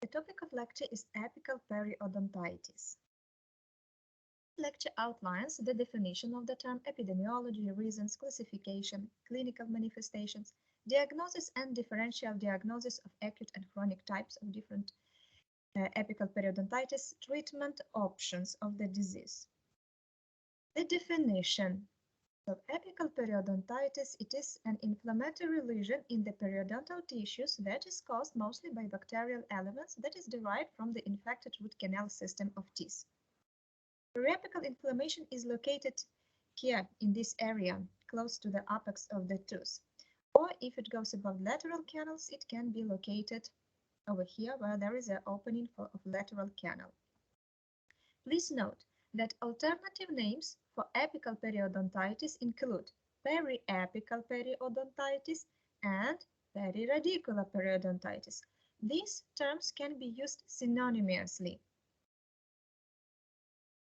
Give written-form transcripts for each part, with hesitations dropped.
The topic of lecture is apical periodontitis. Lecture outlines the definition of the term, epidemiology, reasons, classification, clinical manifestations, diagnosis and differential diagnosis of acute and chronic types of different apical periodontitis, treatment options of the disease. The definition of apical periodontitis, it is an inflammatory lesion in the periodontal tissues that is caused mostly by bacterial elements that is derived from the infected root canal system of teeth. Periapical inflammation is located here in this area, close to the apex of the tooth. Or if it goes above lateral canals, it can be located over here where there is an opening of lateral canal. Please note that alternative names for apical periodontitis include periapical periodontitis and periradicular periodontitis. These terms can be used synonymously.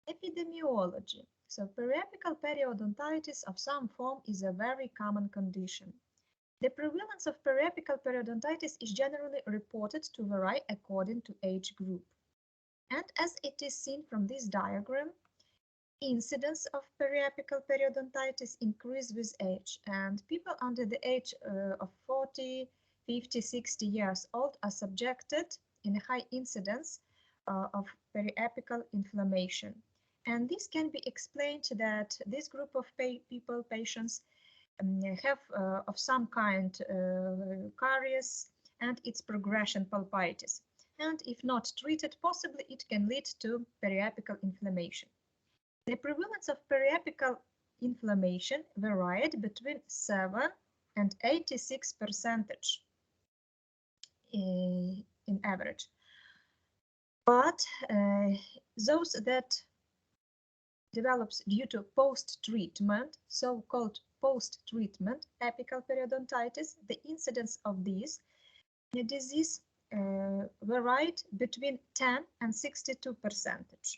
Epidemiology. So periapical periodontitis of some form is a very common condition. The prevalence of periapical periodontitis is generally reported to vary according to age group. And as it is seen from this diagram, incidence of periapical periodontitis increase with age, and people under the age of 40, 50, 60 years old are subjected in a high incidence of periapical inflammation. And this can be explained that this group of patients have of some kind caries and its progression pulpitis. And if not treated, possibly it can lead to periapical inflammation. The prevalence of periapical inflammation varied between 7 and 86% in average. But those that develops due to post-treatment, so-called post-treatment apical periodontitis, the incidence of this disease varied between 10 and 62%.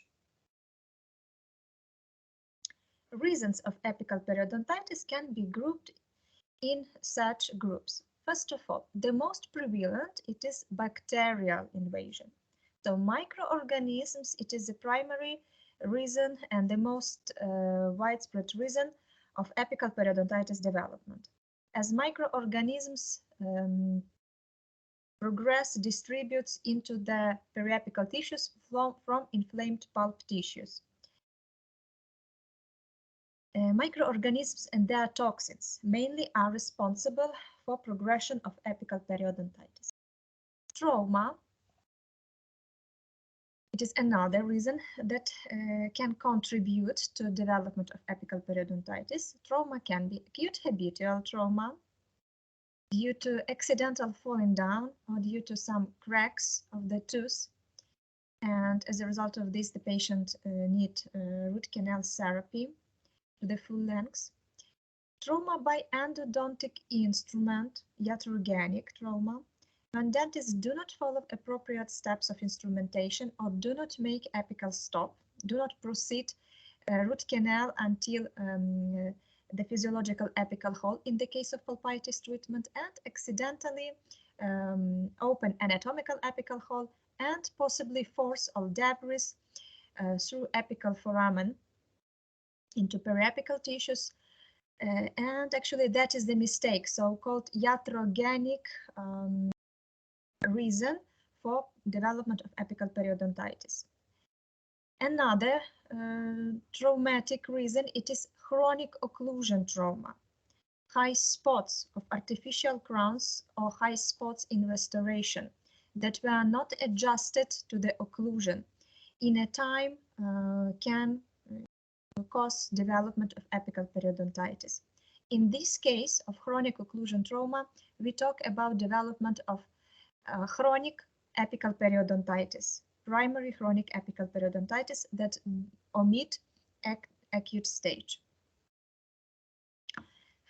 Reasons of apical periodontitis can be grouped in such groups. First of all, the most prevalent, it is bacterial invasion. So microorganisms, it is the primary reason and the most widespread reason of apical periodontitis development. As microorganisms progress, distributes into the periapical tissues from inflamed pulp tissues. Microorganisms and their toxins mainly are responsible for progression of apical periodontitis. Trauma, it is another reason that can contribute to development of apical periodontitis. Trauma can be acute habitual trauma due to accidental falling down or due to some cracks of the tooth. And as a result of this, the patient need root canal therapy to the full length. Trauma by endodontic instrument, iatrogenic trauma, when dentists do not follow appropriate steps of instrumentation or do not make apical stop, do not proceed root canal until the physiological apical hole in the case of pulpitis treatment, and accidentally open anatomical apical hole and possibly force all debris through apical foramen into periapical tissues. And actually that is the mistake, so-called iatrogenic reason for development of apical periodontitis. Another traumatic reason, it is chronic occlusion trauma. High spots of artificial crowns or high spots in restoration that were not adjusted to the occlusion in a time can cause development of apical periodontitis. In this case of chronic occlusion trauma, we talk about development of chronic apical periodontitis, primary chronic apical periodontitis that omit acute stage.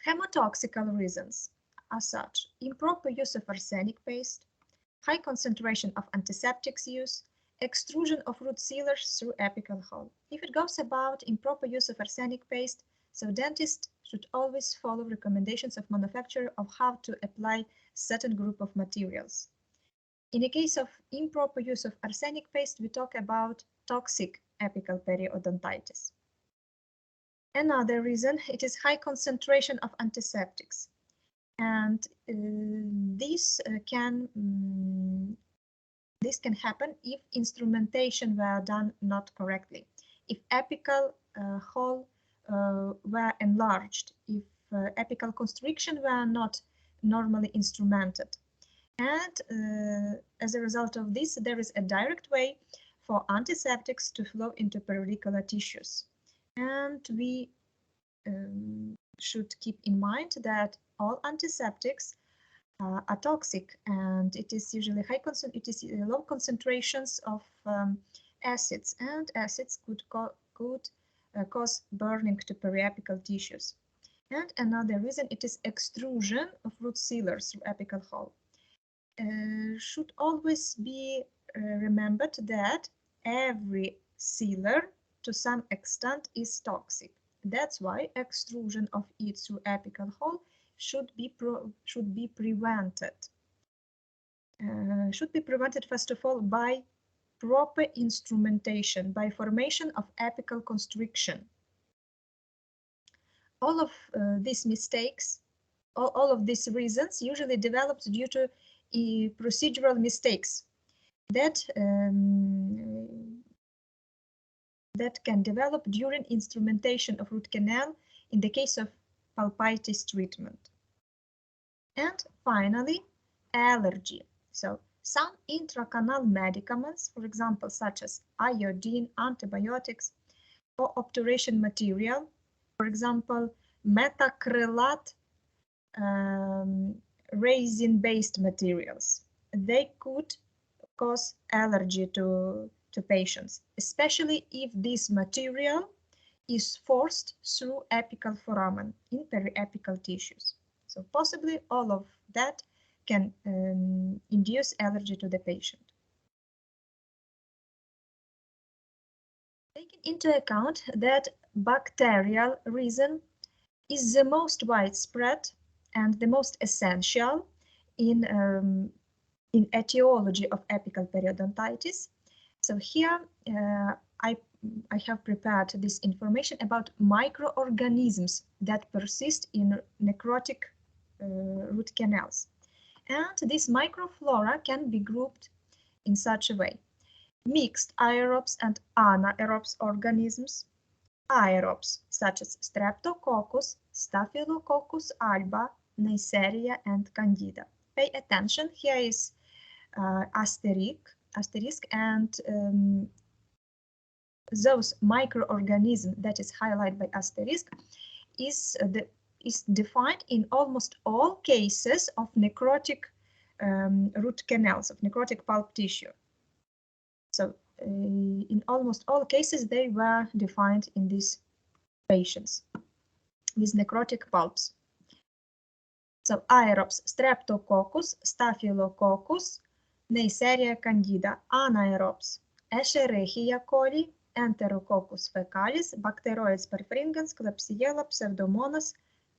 Hemotoxical reasons are such: improper use of arsenic paste, high concentration of antiseptics use, extrusion of root sealers through apical hole. If it goes about improper use of arsenic paste, so dentists should always follow recommendations of manufacturer of how to apply certain group of materials. In the case of improper use of arsenic paste, we talk about toxic apical periodontitis. Another reason, it is high concentration of antiseptics. And this can happen if instrumentation were done not correctly. If apical hole were enlarged, if apical constriction were not normally instrumented. And as a result of this, there is a direct way for antiseptics to flow into periodicular tissues. And we should keep in mind that all antiseptics are toxic, and it is usually low concentrations of acids, and acids could cause burning to periapical tissues. And another reason, it is extrusion of root sealers through apical hole. Should always be remembered that every sealer to some extent is toxic. That's why extrusion of it through apical hole should be prevented. Should be prevented first of all by proper instrumentation, by formation of apical constriction. All of these mistakes, all of these reasons usually develops due to procedural mistakes that can develop during instrumentation of root canal in the case of pulpitis treatment. And finally, allergy. So some intracanal medicaments, for example, such as iodine, antibiotics, or obturation material, for example, metacrylate, resin-based materials, they could cause allergy to patients, especially if this material is forced through apical foramen in periapical tissues. So possibly all of that can induce allergy to the patient. Taking into account that bacterial reason is the most widespread and the most essential in etiology of apical periodontitis. So here I have prepared this information about microorganisms that persist in necrotic root canals. And this microflora can be grouped in such a way: mixed aerobes and anaerobes organisms, aerobes such as Streptococcus, Staphylococcus alba, Neisseria, and Candida. Pay attention, here is asterisk, and those microorganisms that is highlighted by asterisk is defined in almost all cases of necrotic root canals, of necrotic pulp tissue. So in almost all cases, they were defined in these patients with necrotic pulps. So aerobes: Streptococcus, Staphylococcus, Neisseria candida. Anaerobes: Escherichia coli, Enterococcus fecalis, Bacteroides perfringens, Klebsiella, Pseudomonas,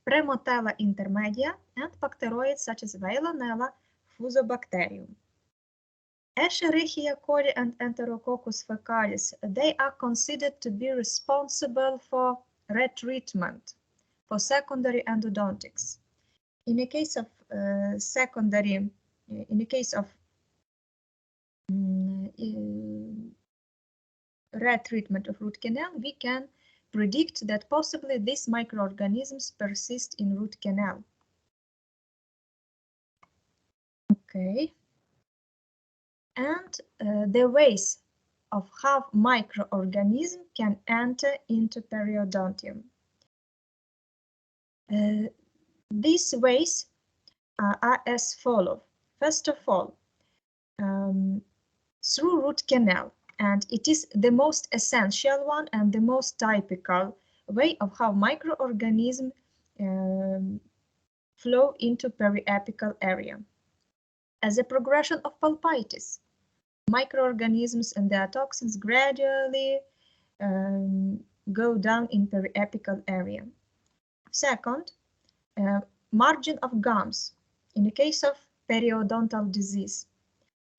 Premotella intermedia, and bacteroids such as Veillonella, Fusobacterium. Escherichia coli and Enterococcus fecalis, they are considered to be responsible for retreatment, for secondary endodontics. In the case of retreatment of root canal, we can predict that possibly these microorganisms persist in root canal. Okay. And the ways of how microorganisms can enter into periodontium. These ways are as follows. First of all, through root canal, and it is the most essential one and the most typical way of how microorganisms flow into periapical area. As a progression of pulpitis, microorganisms and their toxins gradually go down in periapical area. Second, margin of gums in the case of periodontal disease.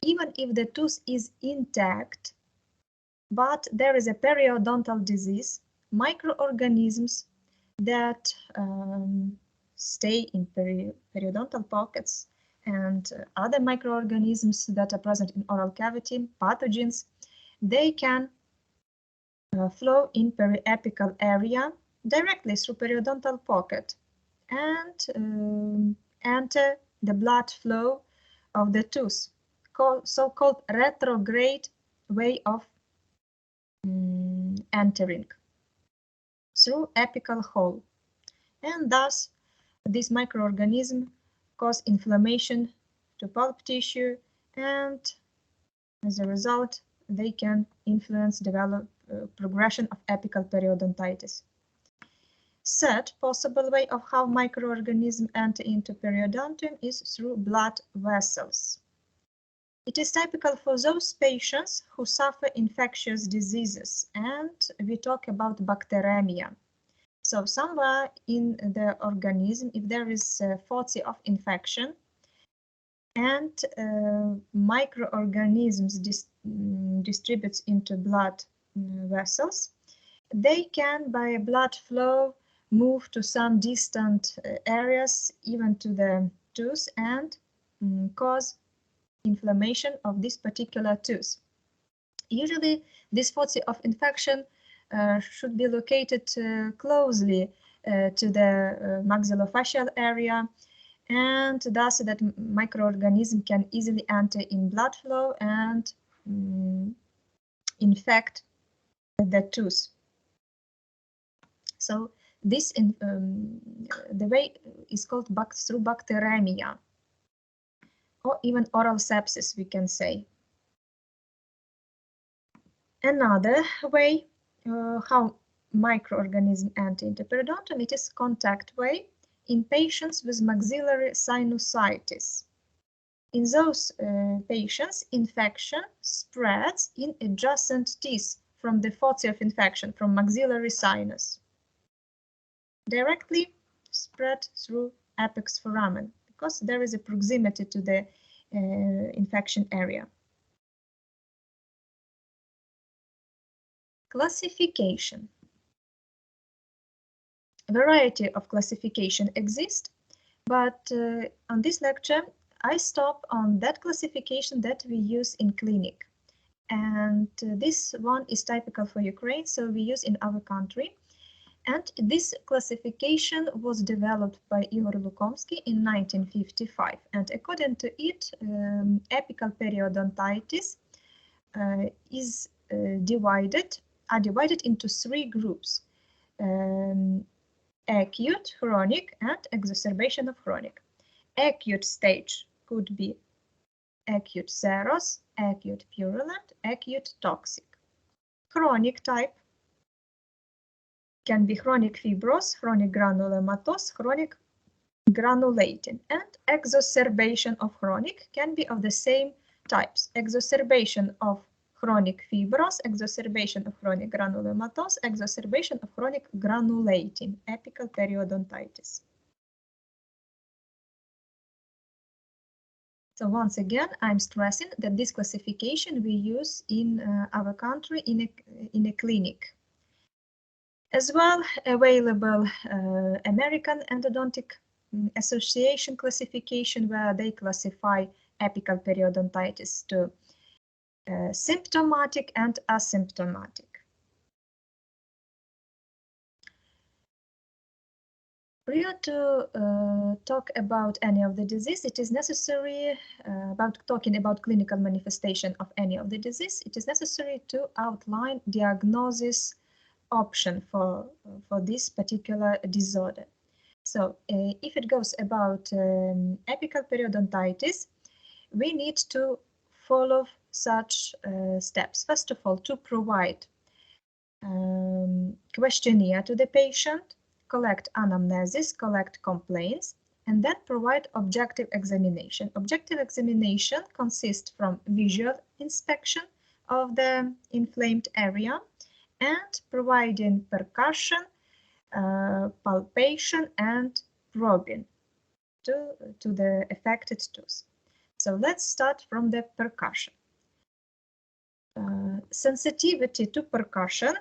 even if the tooth is intact, but there is a periodontal disease, microorganisms that stay in periodontal pockets and other microorganisms that are present in oral cavity, pathogens, they can flow in periapical area directly through periodontal pocket and enter the blood flow of the tooth, so-called retrograde way of entering through apical hole, and thus this microorganism cause inflammation to pulp tissue, and as a result they can influence progression of apical periodontitis. Third possible way of how microorganisms enter into periodontium is through blood vessels. It is typical for those patients who suffer infectious diseases, and we talk about bacteremia. So somewhere in the organism, if there is a foci of infection and microorganisms distributes into blood vessels, they can, by blood flow, move to some distant areas, even to the tooth, and cause inflammation of this particular tooth. Usually, this foci of infection should be located closely to the maxillofacial area, and thus that microorganism can easily enter in blood flow and infect the tooth. So this the way is called through bacteremia, or even oral sepsis, we can say. Another way how microorganisms enter into periodontium, it is contact way in patients with maxillary sinusitis. In those patients, infection spreads in adjacent teeth from the foci of infection, from maxillary sinus, directly spread through apex foramen, because there is a proximity to the infection area. Classification. A variety of classification exists, but on this lecture I stop on that classification that we use in clinic. And this one is typical for Ukraine, so we use in our country. And this classification was developed by Igor Lukomsky in 1955. And according to it, apical periodontitis are divided into three groups: acute, chronic, and exacerbation of chronic. Acute stage could be acute serous, acute purulent, acute toxic. Chronic type can be chronic fibrous, chronic granulomatous, chronic granulating, and exacerbation of chronic can be of the same types: exacerbation of chronic fibrous, exacerbation of chronic granulomatous, exacerbation of chronic granulating, apical periodontitis. So once again, I'm stressing that this classification we use in our country in a clinic. As well, available American Endodontic Association classification, where they classify apical periodontitis to symptomatic and asymptomatic. Prior to talk about any of the disease, it is necessary, about talking about clinical manifestation of any of the disease, it is necessary to outline diagnosis option for this particular disorder. So if it goes about apical periodontitis, we need to follow such steps. First of all, to provide questionnaire to the patient, collect anamnesis, collect complaints, and then provide objective examination. Objective examination consists from visual inspection of the inflamed area and providing percussion, palpation, and probing to the affected tooth. So let's start from the percussion. Sensitivity to percussion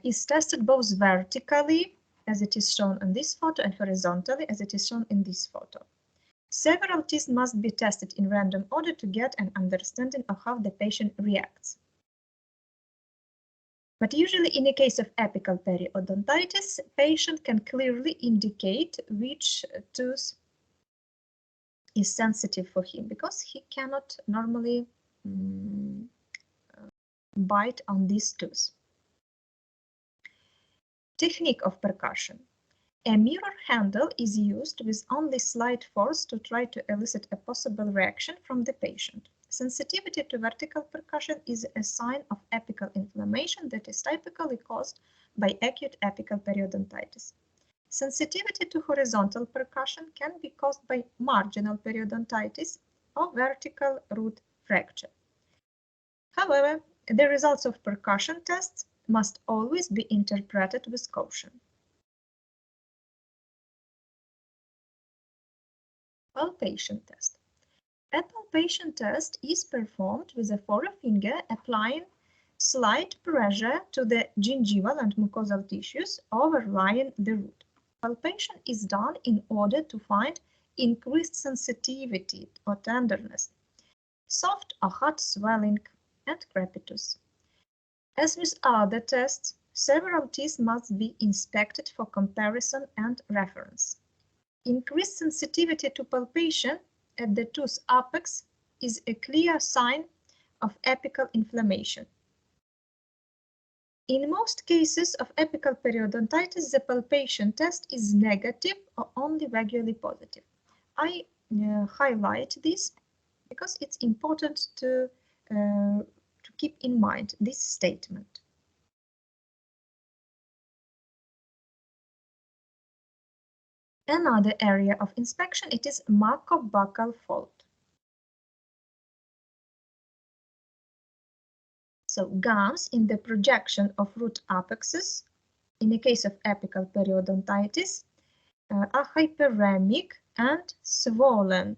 is tested both vertically, as it is shown in this photo, and horizontally, as it is shown in this photo. Several tests must be tested in random order to get an understanding of how the patient reacts. But usually in the case of apical periodontitis, patient can clearly indicate which tooth is sensitive for him, because he cannot normally bite on this tooth. Technique of percussion. A mirror handle is used with only slight force to try to elicit a possible reaction from the patient. Sensitivity to vertical percussion is a sign of apical inflammation that is typically caused by acute apical periodontitis. Sensitivity to horizontal percussion can be caused by marginal periodontitis or vertical root fracture. However, the results of percussion tests must always be interpreted with caution. Palpation test. A palpation test is performed with a forefinger applying slight pressure to the gingival and mucosal tissues overlying the root. Palpation is done in order to find increased sensitivity or tenderness, soft or hot swelling, and crepitus. As with other tests, several teeth must be inspected for comparison and reference. Increased sensitivity to palpation at the tooth apex is a clear sign of apical inflammation. In most cases of apical periodontitis, the palpation test is negative or only vaguely positive. I highlight this because it's important to keep in mind this statement. Another area of inspection, it is macrobuccal fold. So gums in the projection of root apexes, in the case of apical periodontitis, are hyperemic and swollen.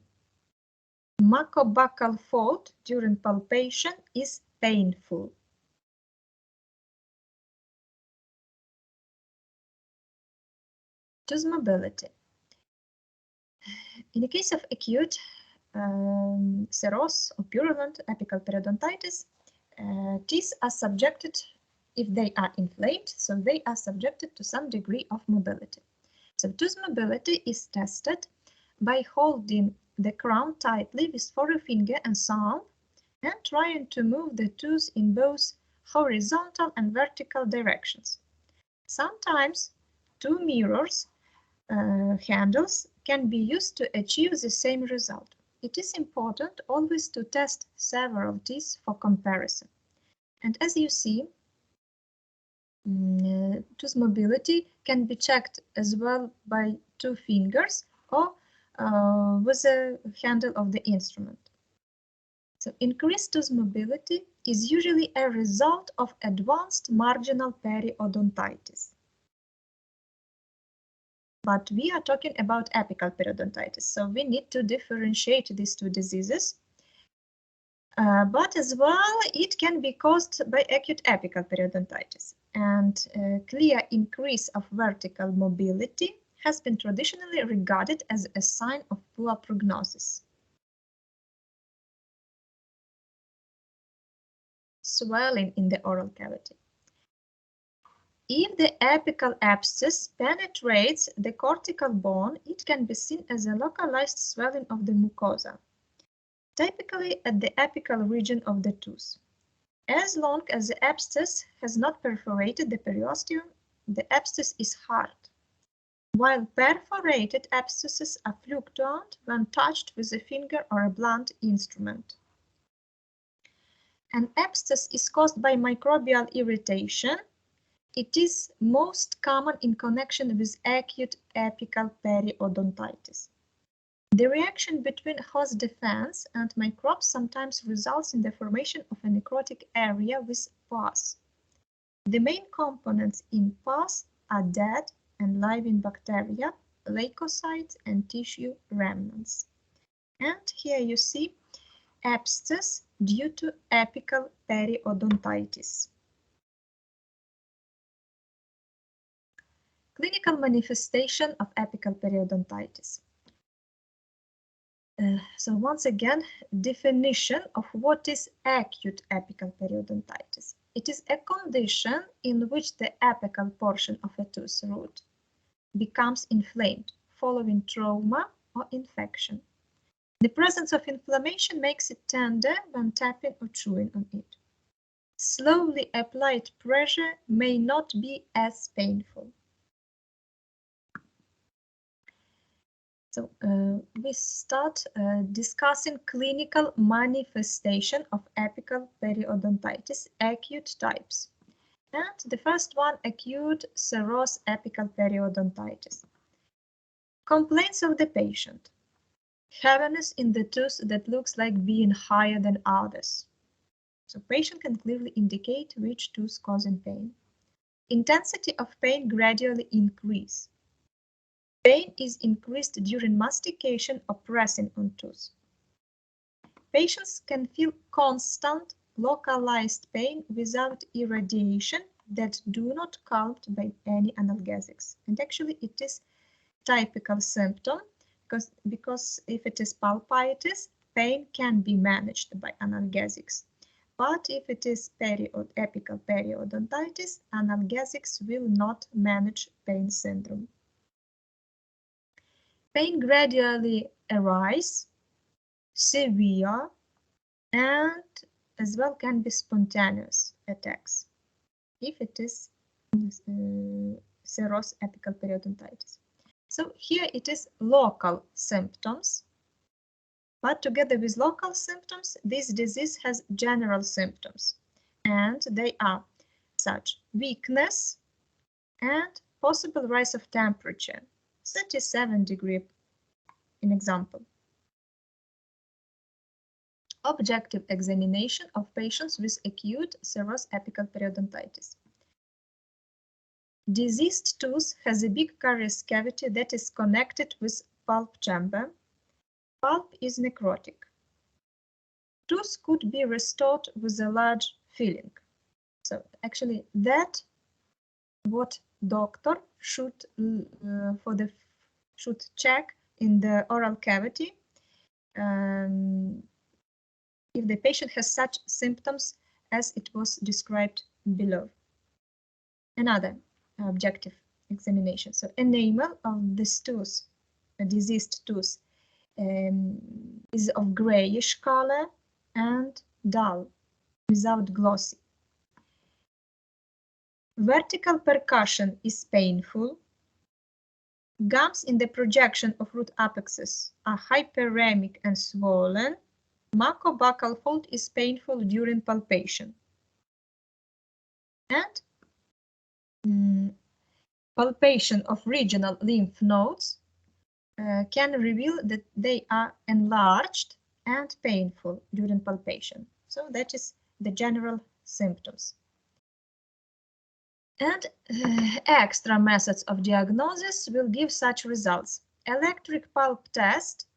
Macrobuccal fold during palpation is painful. Tooth mobility. In the case of acute serous or purulent apical periodontitis, teeth are subjected, if they are inflamed, so they are subjected to some degree of mobility. So tooth mobility is tested by holding the crown tightly with forefinger and thumb and trying to move the tooth in both horizontal and vertical directions. Sometimes two mirrors handles can be used to achieve the same result. It is important always to test several teeth for comparison. And as you see, tooth mobility can be checked as well by two fingers or with the handle of the instrument. So increased tooth mobility is usually a result of advanced marginal periodontitis. But we are talking about apical periodontitis, so we need to differentiate these two diseases. But as well, it can be caused by acute apical periodontitis, and a clear increase of vertical mobility has been traditionally regarded as a sign of poor prognosis. Swelling in the oral cavity. If the apical abscess penetrates the cortical bone, it can be seen as a localized swelling of the mucosa, typically at the apical region of the tooth. As long as the abscess has not perforated the periosteum, the abscess is hard, while perforated abscesses are fluctuant when touched with a finger or a blunt instrument. An abscess is caused by microbial irritation. It is most common in connection with acute apical periodontitis. The reaction between host defense and microbes sometimes results in the formation of a necrotic area with pus. The main components in pus are dead and living bacteria, leukocytes, and tissue remnants. And here you see abscess due to apical periodontitis. Clinical manifestation of apical periodontitis. So once again, definition of what is acute apical periodontitis. It is a condition in which the apical portion of a tooth root becomes inflamed following trauma or infection. The presence of inflammation makes it tender when tapping or chewing on it. Slowly applied pressure may not be as painful. So we start discussing clinical manifestation of apical periodontitis, acute types. And the first one, acute serous apical periodontitis. Complaints of the patient. Heaviness in the tooth that looks like being higher than others. So patient can clearly indicate which tooth causing pain. Intensity of pain gradually increase. Pain is increased during mastication or pressing on tooth. Patients can feel constant, localized pain without irradiation that do not calmed by any analgesics. And actually it is typical symptom because if it is pulpitis, pain can be managed by analgesics. But if it is apical periodontitis, analgesics will not manage pain syndrome. Pain gradually arise, severe, and as well can be spontaneous attacks if it is serous apical periodontitis. So here it is local symptoms, but together with local symptoms, this disease has general symptoms, and they are such weakness and possible rise of temperature, 37 degrees, in example. Objective examination of patients with acute serous apical periodontitis. Diseased tooth has a big caries cavity that is connected with pulp chamber. Pulp is necrotic. Tooth could be restored with a large filling. So actually that what doctor should should check in the oral cavity if the patient has such symptoms as it was described below. Another objective examination. So enamel of this tooth, a diseased tooth, is of grayish color and dull, without glossy. Vertical percussion is painful. Gums in the projection of root apexes are hyperemic and swollen. Macrobuccal fold is painful during palpation. And palpation of regional lymph nodes can reveal that they are enlarged and painful during palpation. So that is the general symptoms. And extra methods of diagnosis will give such results. Electric pulp test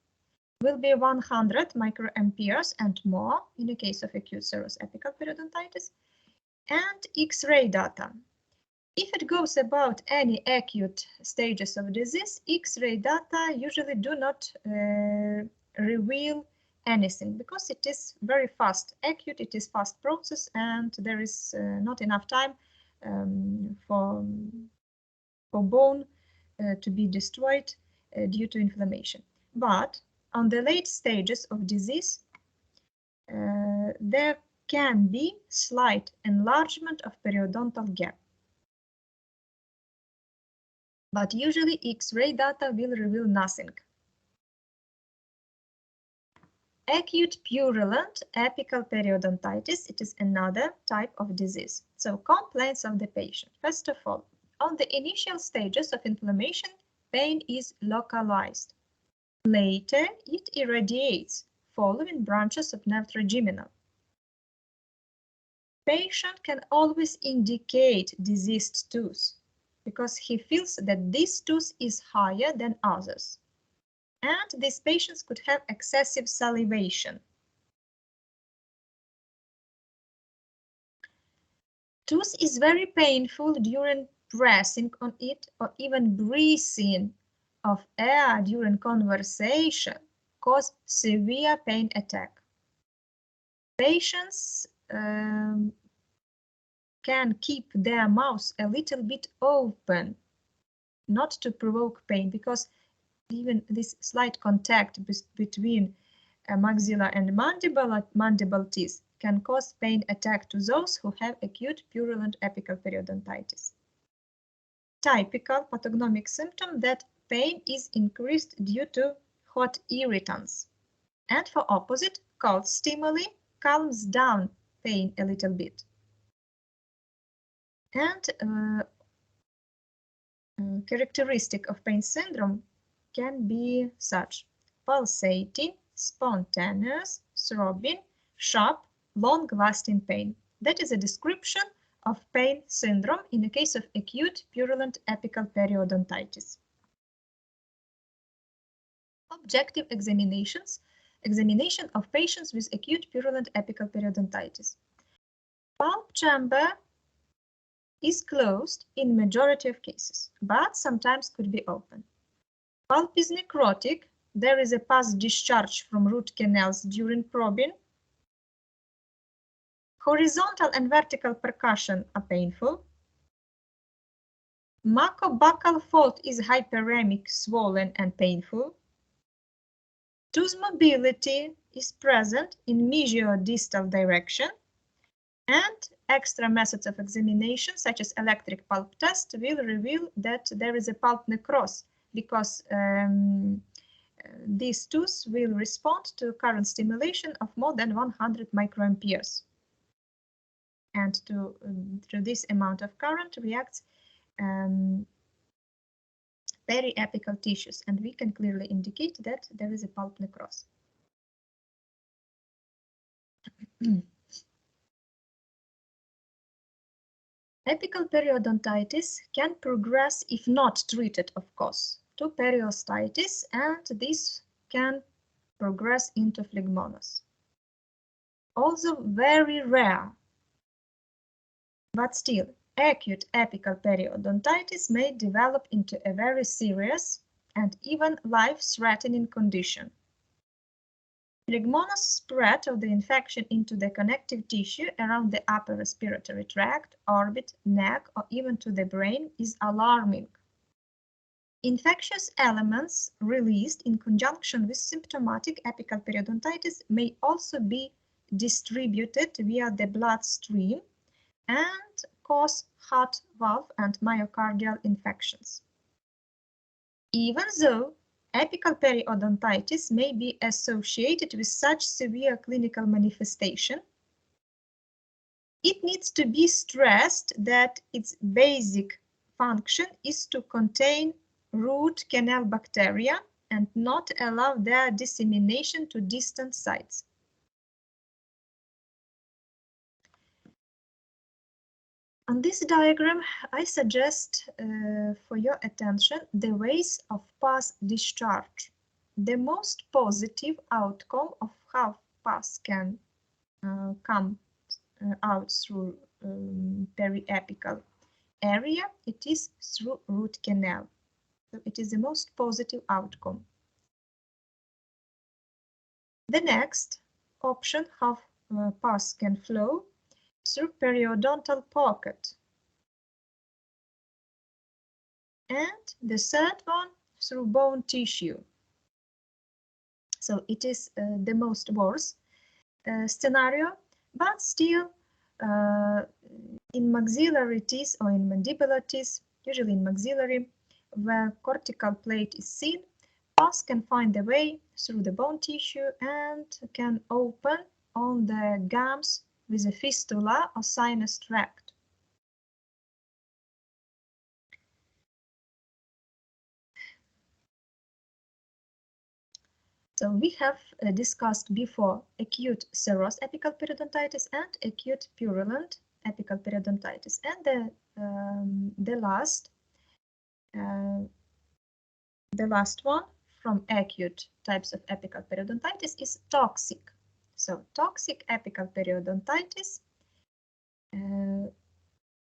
will be 100 microamperes and more in the case of acute serous apical periodontitis, and X-ray data. If it goes about any acute stages of disease, X-ray data usually do not reveal anything because it is very fast. Acute, it is fast process and there is not enough time for bone to be destroyed due to inflammation. But on the late stages of disease, there can be slight enlargement of periodontal gap. But usually X-ray data will reveal nothing. Acute purulent apical periodontitis, it is another type of disease. So complaints of the patient. First of all, on the initial stages of inflammation, pain is localized. Later, it irradiates, following branches of nerve trigeminal. Patient can always indicate diseased tooth because he feels that this tooth is higher than others. And these patients could have excessive salivation. Tooth is very painful during pressing on it, or even breathing of air during conversation cause severe pain attack. Patients can keep their mouth a little bit open, not to provoke pain, because even this slight contact between maxilla and mandible teeth can cause pain attack to those who have acute purulent apical periodontitis. Typical pathognomic symptom that pain is increased due to hot irritants. And for opposite, cold stimuli calms down pain a little bit. And characteristic of pain syndrome can be such: pulsating, spontaneous, throbbing, sharp, long-lasting pain. That is a description of pain syndrome in the case of acute purulent apical periodontitis. Objective examinations. Examination of patients with acute purulent apical periodontitis. Pulp chamber is closed in majority of cases, but sometimes could be open. Pulp is necrotic. There is a pus discharge from root canals during probing. Horizontal and vertical percussion are painful. Mucobuccal fold is hyperemic, swollen, and painful. Tooth mobility is present in mesiodistal direction, and extra methods of examination, such as electric pulp test, will reveal that there is a pulp necrosis, because these tooths will respond to current stimulation of more than 100 microamperes. And to this amount of current reacts periapical tissues, and we can clearly indicate that there is a pulp necrosis. Apical periodontitis can progress if not treated, of course, to periostitis, and this can progress into phlegmonas. Also very rare, but still, acute apical periodontitis may develop into a very serious and even life-threatening condition. Phlegmonas spread of the infection into the connective tissue around the upper respiratory tract, orbit, neck, or even to the brain is alarming. Infectious elements released in conjunction with symptomatic apical periodontitis may also be distributed via the bloodstream and cause heart valve and myocardial infections. Even though apical periodontitis may be associated with such severe clinical manifestation, it needs to be stressed that its basic function is to contain root canal bacteria and not allow their dissemination to distant sites. On this diagram, I suggest for your attention the ways of pus discharge. The most positive outcome of how pus can come out through periapical area, it is through root canal. So it is the most positive outcome. The next option, how pus can flow, through periodontal pocket. And the third one, through bone tissue. So it is the most worst scenario, but still in maxillary teeth or in mandibular teeth, usually in maxillary, where cortical plate is seen, pus can find the way through the bone tissue and can open on the gums with a fistula or sinus tract. So we have discussed before acute serous apical periodontitis and acute purulent apical periodontitis, and the last one from acute types of apical periodontitis is toxic. So toxic apical periodontitis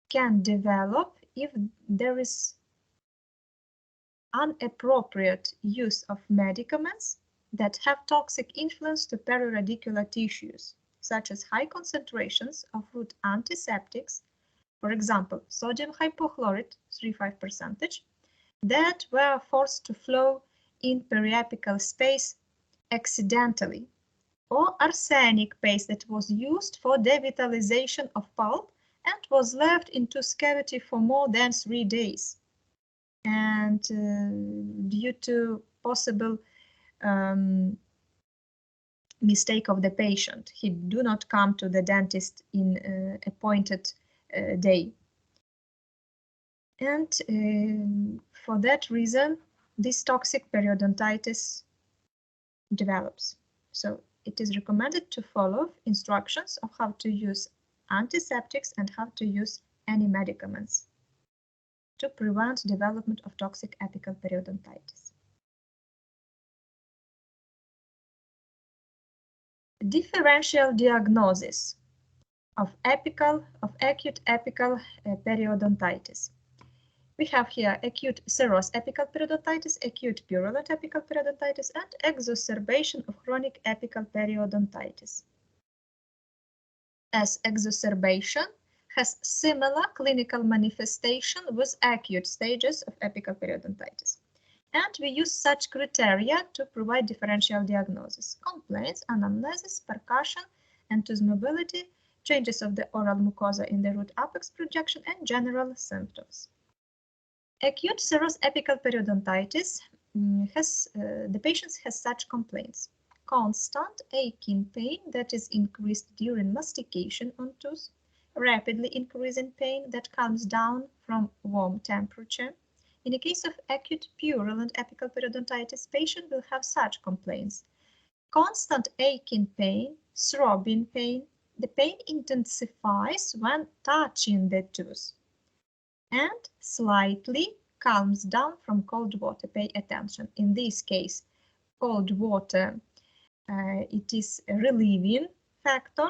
can develop if there is inappropriate use of medicaments that have toxic influence to periradicular tissues, such as high concentrations of root antiseptics, for example, sodium hypochlorite, 3.5%, that were forced to flow in periapical space accidentally, or arsenic paste that was used for devitalization of pulp and was left in tooth cavity for more than 3 days. And due to possible mistake of the patient, he do not come to the dentist in appointed day. And for that reason, this toxic periodontitis develops. So it is recommended to follow instructions of how to use antiseptics and how to use any medicaments to prevent development of toxic apical periodontitis. Differential diagnosis of acute apical periodontitis. We have here acute serous apical periodontitis, acute purulent apical periodontitis, and exacerbation of chronic apical periodontitis. As exacerbation has similar clinical manifestation with acute stages of apical periodontitis. And we use such criteria to provide differential diagnosis: complaints, anamnesis, percussion, and tooth mobility, changes of the oral mucosa in the root apex projection, and general symptoms. Acute serous apical periodontitis the patient has such complaints: constant aching pain that is increased during mastication on tooth, rapidly increasing pain that calms down from warm temperature. In the case of acute purulent apical periodontitis, patient will have such complaints: constant aching pain, throbbing pain. The pain intensifies when touching the tooth and slightly calms down from cold water. Pay attention. In this case, cold water, it is a relieving factor,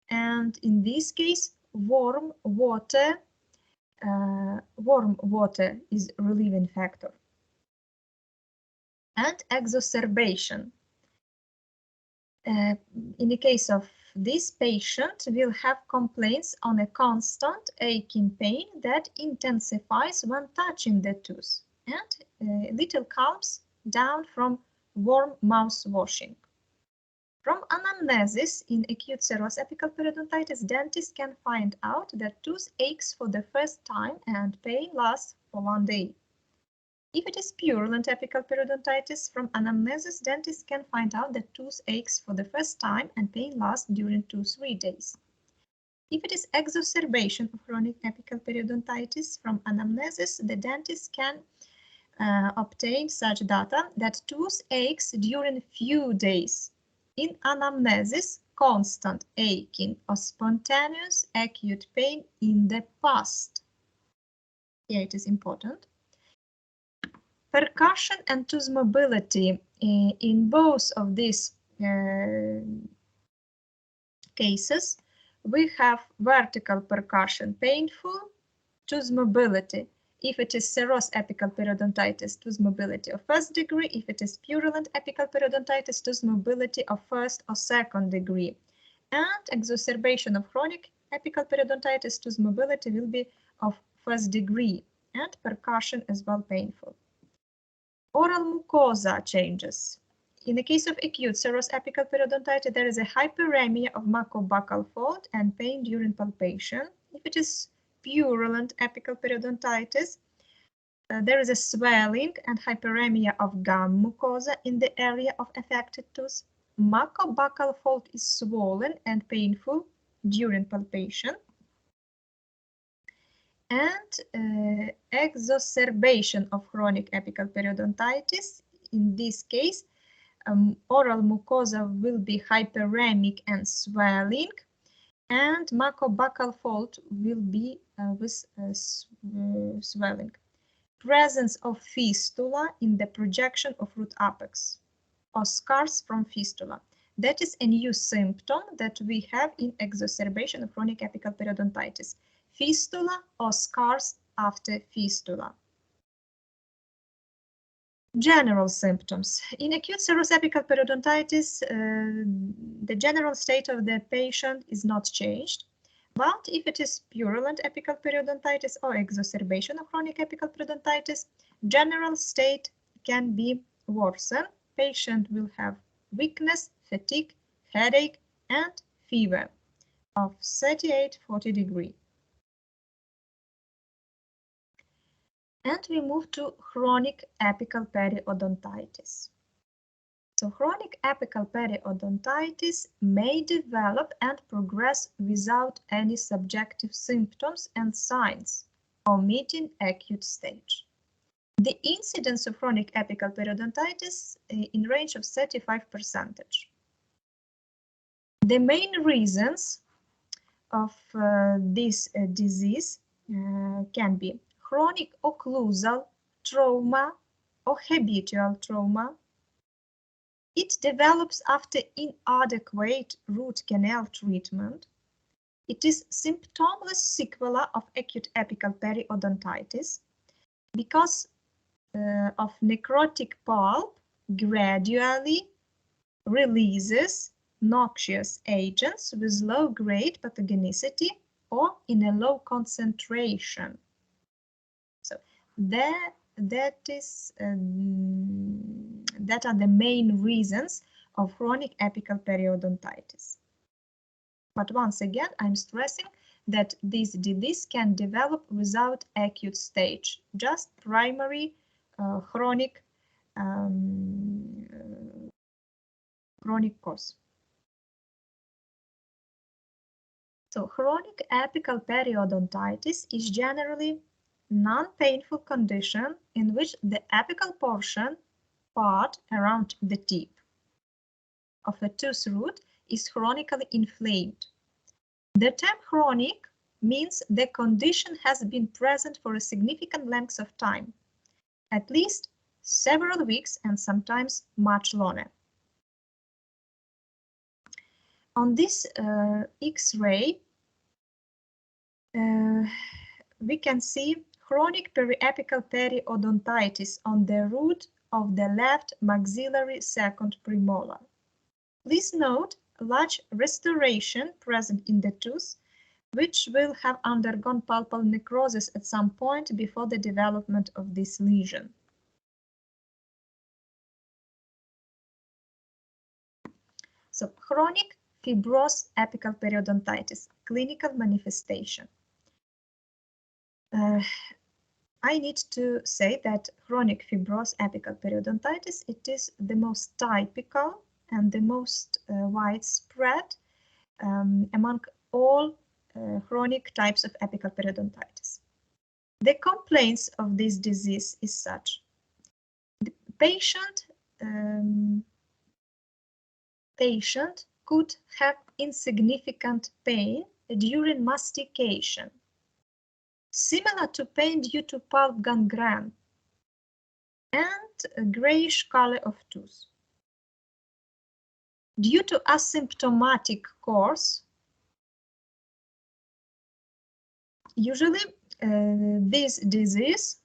and in this case, warm water is relieving factor. And exacerbation. In the case of this patient, will have complaints on a constant aching pain that intensifies when touching the tooth and little calms down from warm mouth washing. From anamnesis in acute serous apical periodontitis, dentists can find out that tooth aches for the first time and pain lasts for 1 day. If it is purulent apical periodontitis, from anamnesis, dentists can find out that tooth aches for the first time and pain lasts during 2-3 days. If it is exacerbation of chronic apical periodontitis, from anamnesis, the dentist can obtain such data that tooth aches during few days. In anamnesis, constant aching or spontaneous acute pain in the past. Here it is important. Percussion and tooth mobility. In both of these cases, we have vertical percussion, painful, tooth mobility. If it is serous apical periodontitis, tooth mobility of 1st degree. If it is purulent apical periodontitis, tooth mobility of 1st or 2nd degree. And exacerbation of chronic apical periodontitis, tooth mobility will be of 1st degree, and percussion as well painful. Oral mucosa changes. In the case of acute serous apical periodontitis, there is a hyperemia of mucobuccal fold and pain during palpation. If it is purulent apical periodontitis, there is a swelling and hyperemia of gum mucosa in the area of affected tooth. Mucobuccal fold is swollen and painful during palpation. And exacerbation of chronic apical periodontitis. In this case, oral mucosa will be hyperemic and swelling, and mucobuccal fold will be with swelling. presence of fistula in the projection of root apex or scars from fistula. That is a new symptom that we have in exacerbation of chronic apical periodontitis. Fistula or scars after fistula. General symptoms. In acute serous apical periodontitis, the general state of the patient is not changed. But if it is purulent apical periodontitis or exacerbation of chronic apical periodontitis, general state can be worsened. Patient will have weakness, fatigue, headache, and fever of 38–40 degrees. And we move to chronic apical periodontitis. So chronic apical periodontitis may develop and progress without any subjective symptoms and signs, omitting acute stage. The incidence of chronic apical periodontitis in range of 35%. The main reasons of this disease can be chronic occlusal trauma or habitual trauma. It develops after inadequate root canal treatment. It is symptomless sequela of acute apical periodontitis because of necrotic pulp gradually releases noxious agents with low-grade pathogenicity or in a low concentration. So that are the main reasons of chronic apical periodontitis. But once again, I'm stressing that this disease can develop without acute stage, just primary chronic cause. So chronic apical periodontitis is generally non-painful condition in which the apical part around the tip of a tooth root is chronically inflamed. The term chronic means the condition has been present for a significant length of time, at least several weeks and sometimes much longer. On this X-ray, we can see chronic periapical periodontitis on the root of the left maxillary second premolar. Please note large restoration present in the tooth, which will have undergone pulpal necrosis at some point before the development of this lesion. So, chronic fibrous apical periodontitis, clinical manifestation. I need to say that chronic fibrous apical periodontitis, it is the most typical and the most widespread among all chronic types of apical periodontitis. The complaints of this disease is such. The patient could have insignificant pain during mastication, similar to pain due to pulp gangrene, and a grayish color of tooth. Due to asymptomatic course, usually this disease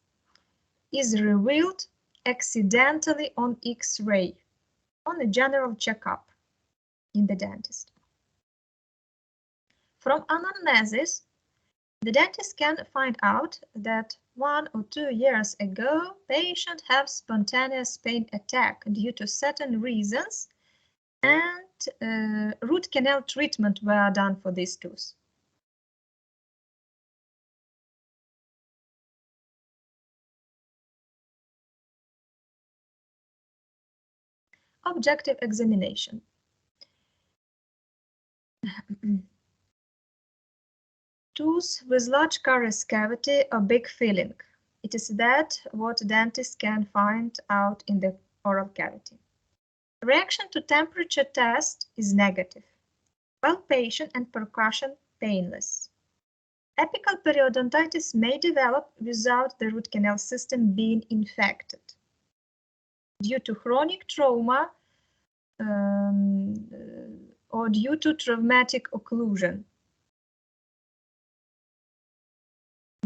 is revealed accidentally on X-ray, on a general checkup in the dentist. From anamnesis, the dentist can find out that 1 or 2 years ago, patient had spontaneous pain attack due to certain reasons, and root canal treatment were done for this tooth. Objective examination. Tooth with large caries cavity or big filling. It is that what dentists can find out in the oral cavity. Reaction to temperature test is negative. Palpation and percussion painless. Apical periodontitis may develop without the root canal system being infected due to chronic trauma or due to traumatic occlusion.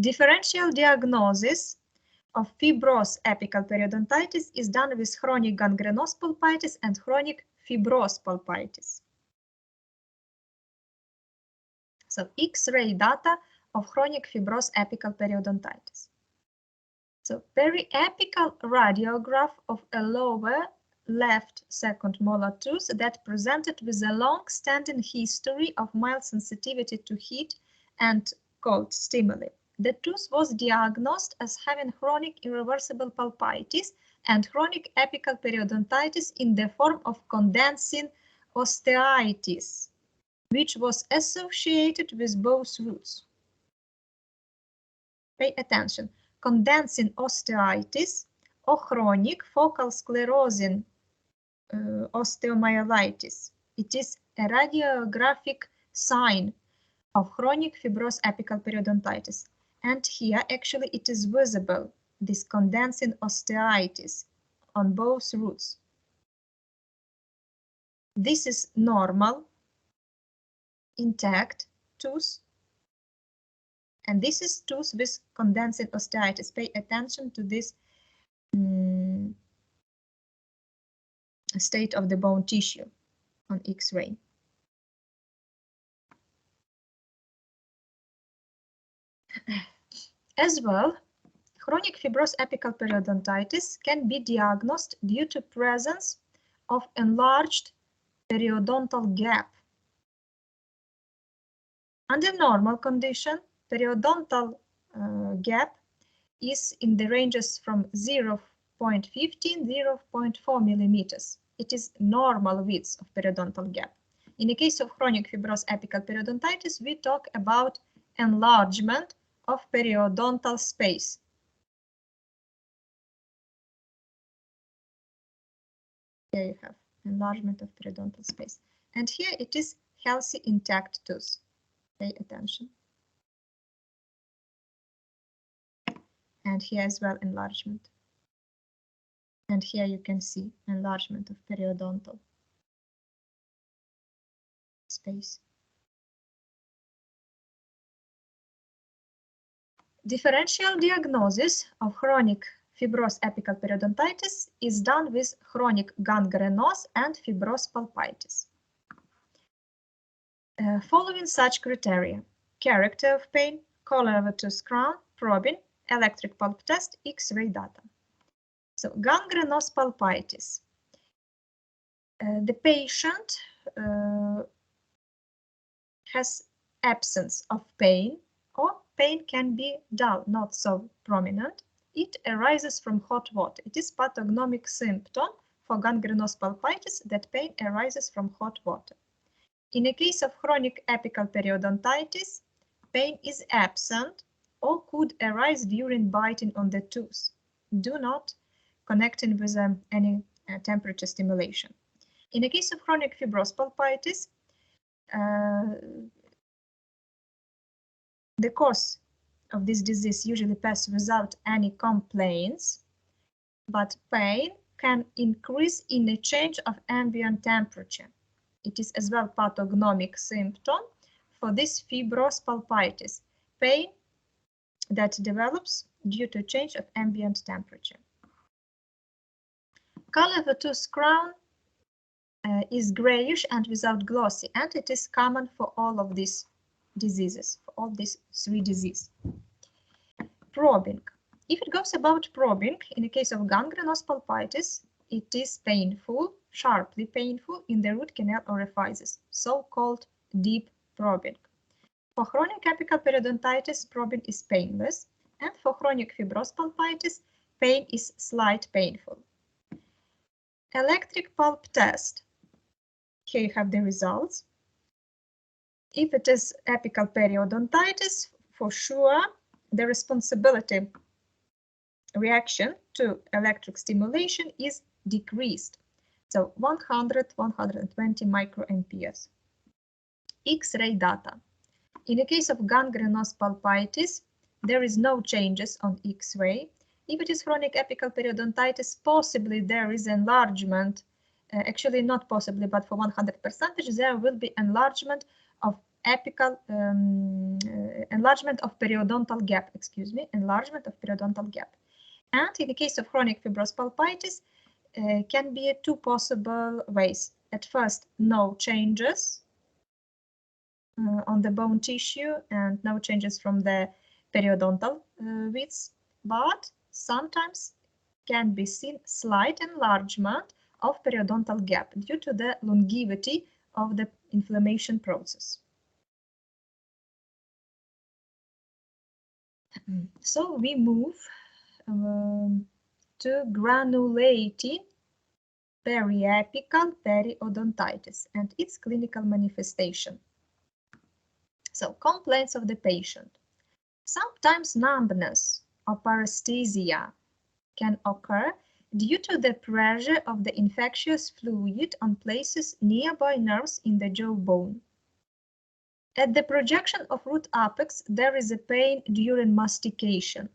Differential diagnosis of fibrous apical periodontitis is done with chronic gangrenous pulpitis and chronic fibrous pulpitis. So X-ray data of chronic fibrous apical periodontitis. So periapical radiograph of a lower left second molar tooth that presented with a long-standing history of mild sensitivity to heat and cold stimuli. The tooth was diagnosed as having chronic irreversible pulpitis and chronic apical periodontitis in the form of condensing osteitis, which was associated with both roots. Pay attention. Condensing osteitis or chronic focal sclerosing osteomyelitis. It is a radiographic sign of chronic fibrous apical periodontitis. And here actually it is visible, this condensing osteitis on both roots. This is normal, intact tooth. And this is tooth with condensing osteitis. Pay attention to this state of the bone tissue on X-ray. As well, chronic fibrous apical periodontitis can be diagnosed due to presence of enlarged periodontal gap. Under normal condition, periodontal gap is in the ranges from 0.15 to 0.4 millimeters. It is normal width of periodontal gap. In the case of chronic fibrous apical periodontitis, we talk about enlargement of periodontal space. Here you have enlargement of periodontal space. And here it is healthy, intact tooth. Pay attention. And here as well enlargement. And here you can see enlargement of periodontal space. Differential diagnosis of chronic fibrous apical periodontitis is done with chronic gangrenous and fibrous pulpitis. Following such criteria: character of pain, color of a tooth crown, probing, electric pulp test, X-ray data. So gangrenous pulpitis. The patient has absence of pain, or pain can be dull, not so prominent. It arises from hot water. It is pathognomic symptom for gangrenous pulpitis that pain arises from hot water. In a case of chronic apical periodontitis, pain is absent or could arise during biting on the tooth. Do not connecting with any temperature stimulation. In the case of chronic fibrous pulpitis, the course of this disease usually passes without any complaints, but pain can increase in a change of ambient temperature. It is as well pathognomic symptom for this fibrous pulpitis, pain that develops due to change of ambient temperature. Color of a tooth crown is grayish and without glossy, and it is common for all of these diseases, for all these three diseases. Probing. If it goes about probing, in the case of gangrenous pulpitis, it is painful, sharply painful in the root canal orifices, so-called deep probing. For chronic apical periodontitis, probing is painless, and for chronic fibrous pulpitis, pain is slight painful. Electric pulp test. Here you have the results. If it is apical periodontitis, for sure, the responsibility reaction to electric stimulation is decreased. So 100, 120 microamperes. X-ray data. In the case of gangrenous pulpitis, there is no changes on X-ray. If it is chronic apical periodontitis, possibly there is enlargement, actually not possibly, but for 100%, there will be enlargement of apical, enlargement of periodontal gap, enlargement of periodontal gap. And in the case of chronic fibrous pulpitis, can be two possible ways. At first, no changes on the bone tissue and no changes from the periodontal widths, but sometimes can be seen slight enlargement of periodontal gap due to the longevity of the inflammation process. So we move to granulating periapical periodontitis and its clinical manifestation. So, complaints of the patient. Sometimes numbness or paresthesia can occur due to the pressure of the infectious fluid on places nearby nerves in the jawbone. At the projection of root apex, there is a pain during mastication.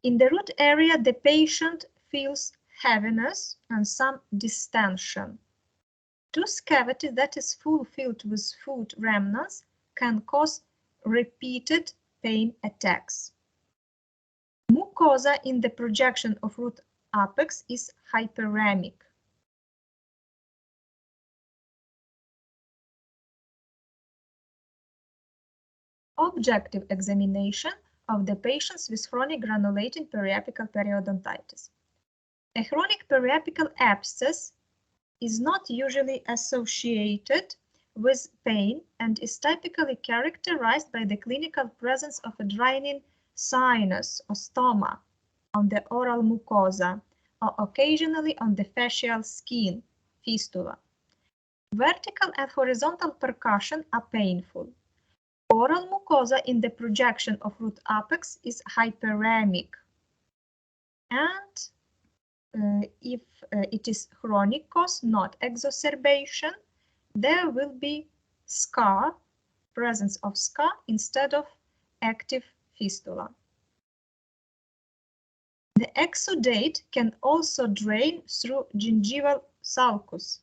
In the root area, the patient feels heaviness and some distension. Tooth cavity that is filled with food remnants can cause repeated pain attacks. Mucosa in the projection of root apex is hyperemic. Objective examination of the patients with chronic granulating periapical periodontitis. A chronic periapical abscess is not usually associated with pain and is typically characterized by the clinical presence of a draining sinus or stoma on the oral mucosa or occasionally on the facial skin, fistula. Vertical and horizontal percussion are painful. Oral mucosa in the projection of root apex is hyperemic. And if it is chronic cause, not exacerbation, there will be scar, presence of scar instead of active fistula. The exudate can also drain through gingival sulcus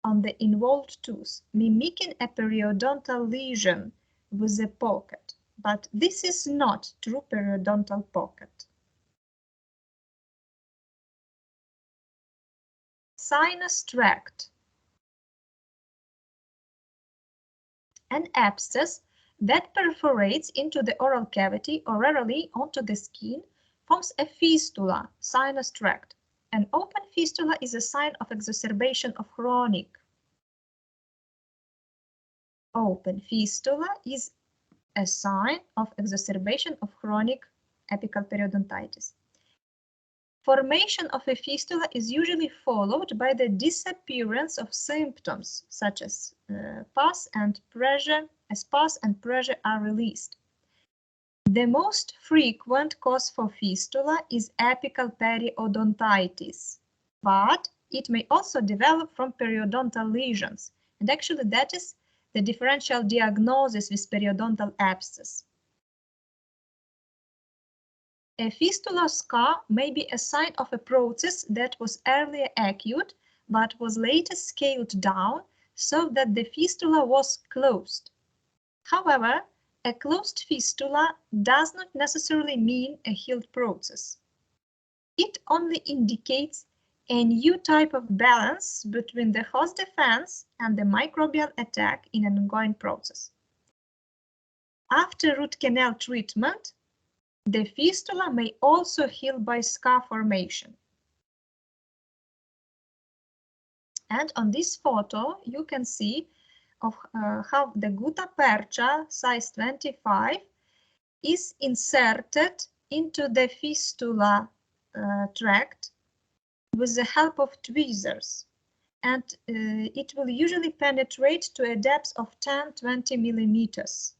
on the involved tooth, mimicking a periodontal lesion with a pocket, but this is not true periodontal pocket. Sinus tract. An abscess that perforates into the oral cavity or rarely onto the skin forms a fistula, sinus tract. An open fistula is a sign of exacerbation of chronic. Open fistula is a sign of exacerbation of chronic apical periodontitis. Formation of a fistula is usually followed by the disappearance of symptoms such as pus and pressure, as pus and pressure are released. The most frequent cause for fistula is apical periodontitis, but it may also develop from periodontal lesions, and actually that is the differential diagnosis with periodontal abscess. A fistula scar may be a sign of a process that was earlier acute but was later scaled down so that the fistula was closed. However, a closed fistula does not necessarily mean a healed process. It only indicates a new type of balance between the host defense and the microbial attack in an ongoing process. After root canal treatment, the fistula may also heal by scar formation. And on this photo, you can see of how the gutta percha size 25 is inserted into the fistula tract with the help of tweezers. And it will usually penetrate to a depth of 10-20 millimeters.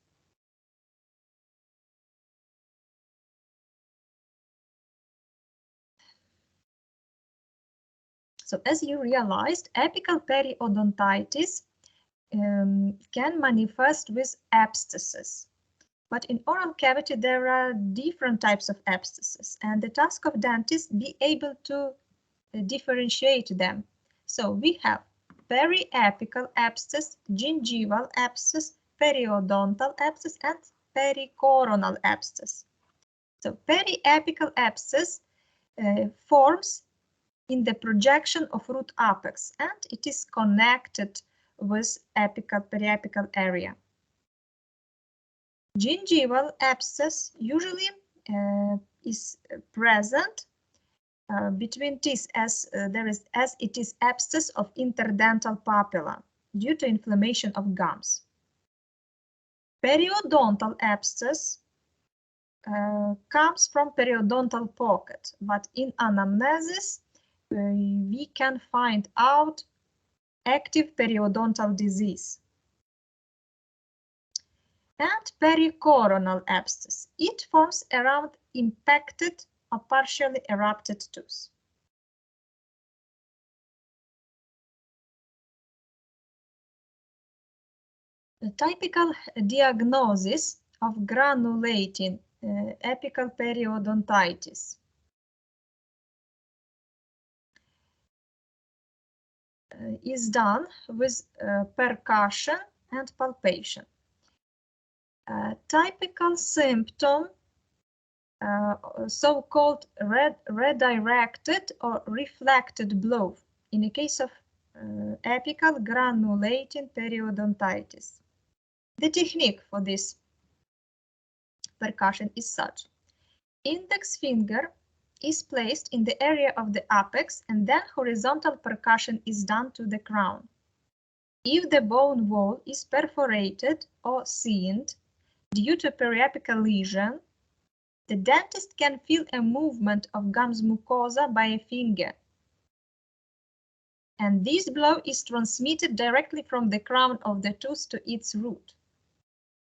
So as you realized, apical periodontitis can manifest with abscesses. But in oral cavity, there are different types of abscesses, and the task of dentists be able to differentiate them. So we have periapical abscess, gingival abscess, periodontal abscess, and pericoronal abscess. So periapical abscess forms in the projection of root apex, and it is connected with periapical area. Gingival abscess usually is present between teeth as it is abscess of interdental papilla due to inflammation of gums. Periodontal abscess comes from periodontal pocket, but in anamnesis we can find out active periodontal disease. And pericoronal abscess. It forms around impacted or partially erupted tooth. The typical diagnosis of granulating apical periodontitis is done with percussion and palpation. Typical symptom, so-called redirected or reflected blow in the case of apical granulating periodontitis. The technique for this percussion is such. Index finger is placed in the area of the apex, and then horizontal percussion is done to the crown. If the bone wall is perforated or seamed due to periapical lesion, the dentist can feel a movement of gums mucosa by a finger. And this blow is transmitted directly from the crown of the tooth to its root.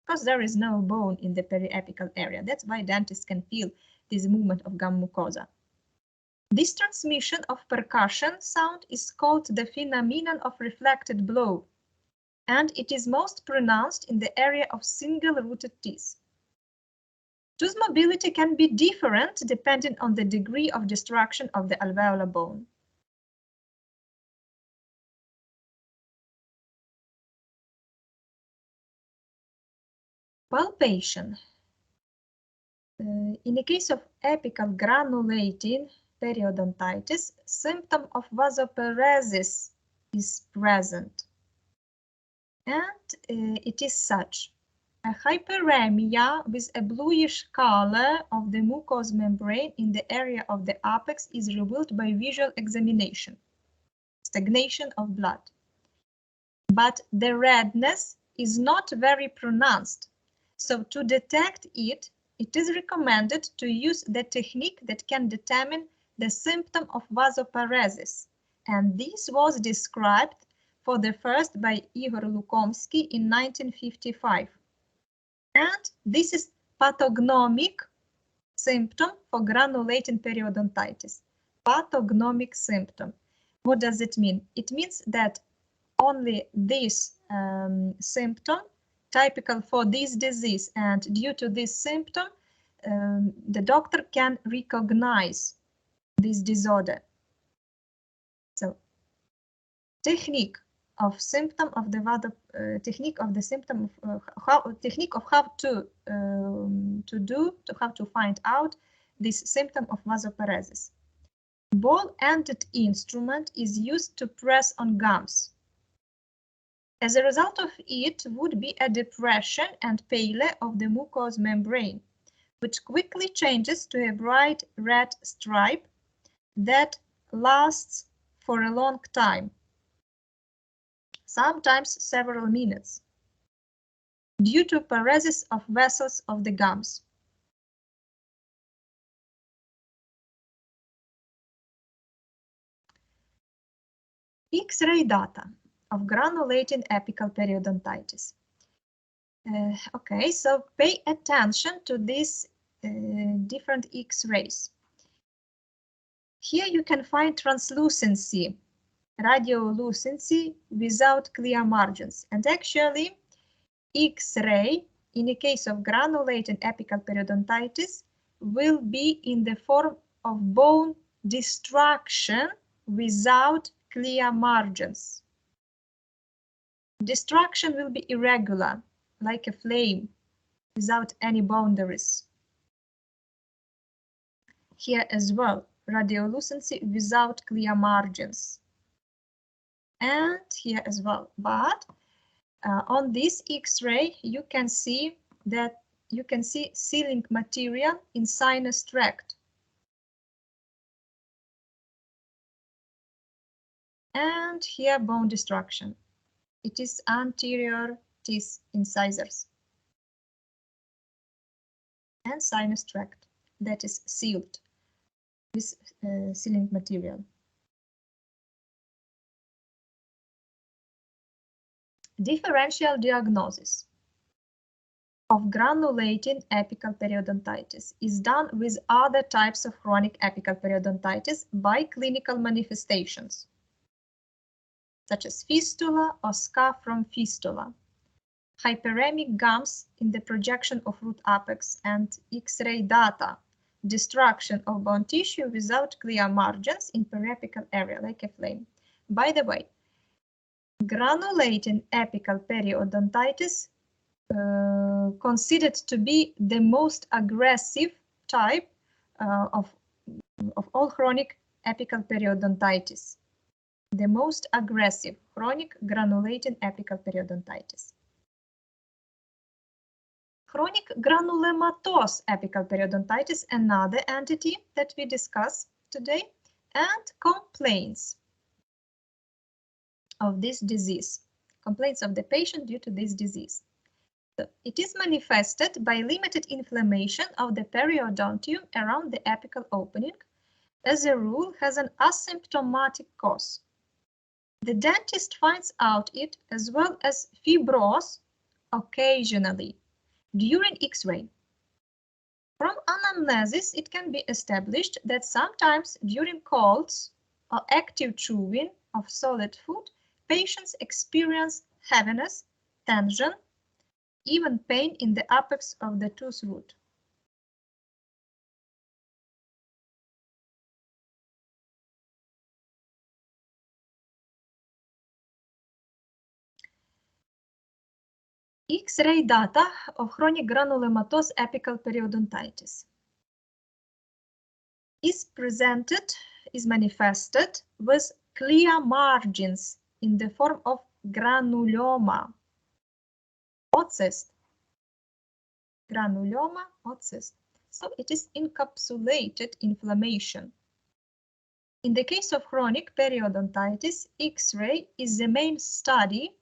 Because there is no bone in the periapical area. That's why dentists can feel this movement of gum mucosa. This transmission of percussion sound is called the phenomenon of reflected blow, and it is most pronounced in the area of single-rooted teeth. Tooth mobility can be different depending on the degree of destruction of the alveolar bone. Palpation. In the case of apical granulating periodontitis, symptom of vasoparesis is present, and it is such. A hyperemia with a bluish color of the mucous membrane in the area of the apex is revealed by visual examination, stagnation of blood. But the redness is not very pronounced, so to detect it, it is recommended to use the technique that can determine the symptom of vasoparesis, and this was described for the first by Igor Lukomsky in 1955. And this is pathognomic symptom for granulating periodontitis. Pathognomic symptom. What does it mean? It means that only this symptom, typical for this disease, and due to this symptom, the doctor can recognize this disorder. So, technique of symptom of the technique of the symptom of how to find out this symptom of vasoparesis. Ball-ended instrument is used to press on gums. As a result of it would be a depression and paler of the mucous membrane, which quickly changes to a bright red stripe that lasts for a long time, sometimes several minutes, due to paresis of vessels of the gums. X-ray data of granulating apical periodontitis. Okay, so pay attention to these different X-rays. Here you can find translucency radiolucency without clear margins. And actually, X-ray, in the case of granulated apical periodontitis, will be in the form of bone destruction without clear margins. Destruction will be irregular, like a flame, without any boundaries. Here as well, radiolucency without clear margins. And here as well, but on this X-ray, you can see sealing material in sinus tract. And here bone destruction. It is anterior teeth incisors and sinus tract that is sealed with sealing material. Differential diagnosis of granulating apical periodontitis is done with other types of chronic apical periodontitis by clinical manifestations, such as fistula or scar from fistula, hyperemic gums in the projection of root apex and X-ray data, destruction of bone tissue without clear margins in periapical area, like a flame. By the way, granulating apical periodontitis considered to be the most aggressive type of all chronic apical periodontitis. The most aggressive chronic granulating apical periodontitis. Chronic granulomatous apical periodontitis, another entity that we discuss today, and complaints of this disease, complaints of the patient due to this disease. So it is manifested by limited inflammation of the periodontium around the apical opening, as a rule has an asymptomatic cause. The dentist finds out it as well as fibrose occasionally during X-ray. From anamnesis, it can be established that sometimes during colds or active chewing of solid food, patients experience heaviness, tension, even pain in the apex of the tooth root. X-ray data of chronic granulomatous apical periodontitis is manifested with clear margins in the form of granuloma or cyst. Granuloma or cyst. So it is encapsulated inflammation. In the case of chronic periodontitis, X-ray is the main study,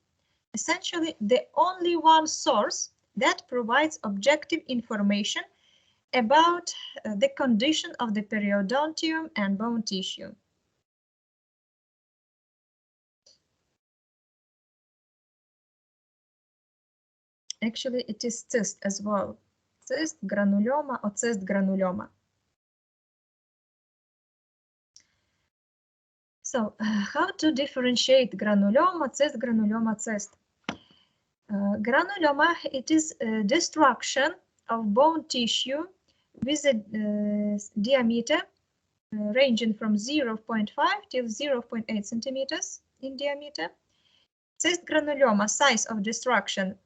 essentially the only one source that provides objective information about the condition of the periodontium and bone tissue. Actually, it is cyst as well. Cyst granuloma or cyst granuloma. So, how to differentiate granuloma, cyst, granuloma, cyst? Granuloma, it is a destruction of bone tissue with a diameter ranging from 0.5 till 0.8 centimeters in diameter. Cyst granuloma, size of destruction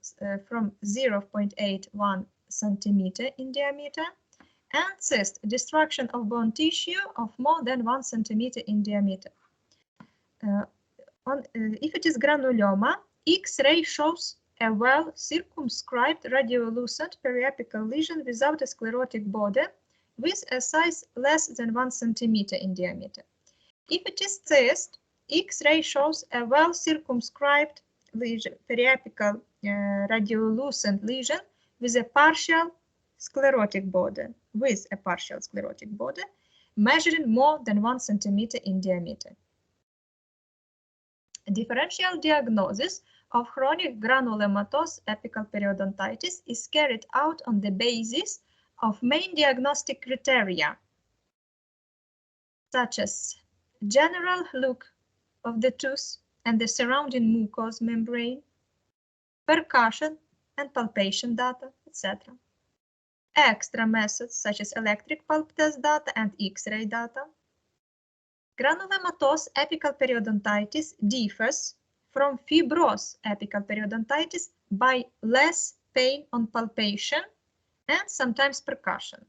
from 0.81 centimeter in diameter. And cyst, destruction of bone tissue of more than 1 centimeter in diameter. If it is granuloma, X-ray shows a well-circumscribed radiolucent periapical lesion without a sclerotic border with a size less than 1 centimeter in diameter. If it is cyst, X-ray shows a well-circumscribed lesion, periapical radiolucent lesion with a partial sclerotic border, measuring more than 1 centimeter in diameter. A differential diagnosis of chronic granulomatous apical periodontitis is carried out on the basis of main diagnostic criteria, such as general look of the tooth and the surrounding mucous membrane, percussion and palpation data, etc. Extra methods such as electric pulp test data and X-ray data. Granulomatous apical periodontitis differs from fibrous apical periodontitis by less pain on palpation and sometimes percussion.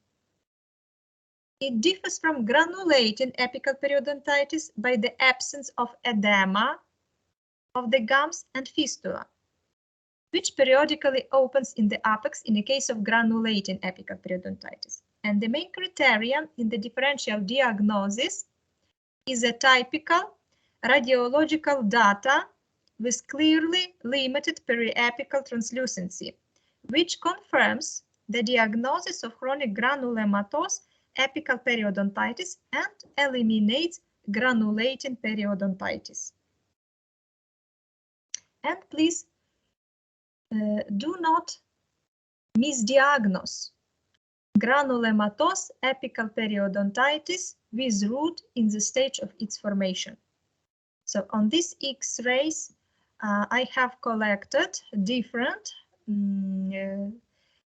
It differs from granulating apical periodontitis by the absence of edema of the gums and fistula, which periodically opens in the apex in the case of granulating apical periodontitis. And the main criterion in the differential diagnosis is a typical radiological data with clearly limited periapical translucency, which confirms the diagnosis of chronic granulomatous apical periodontitis and eliminates granulating periodontitis. And please do not misdiagnose granulomatous apical periodontitis with root in the stage of its formation. So on these X-rays, I have collected different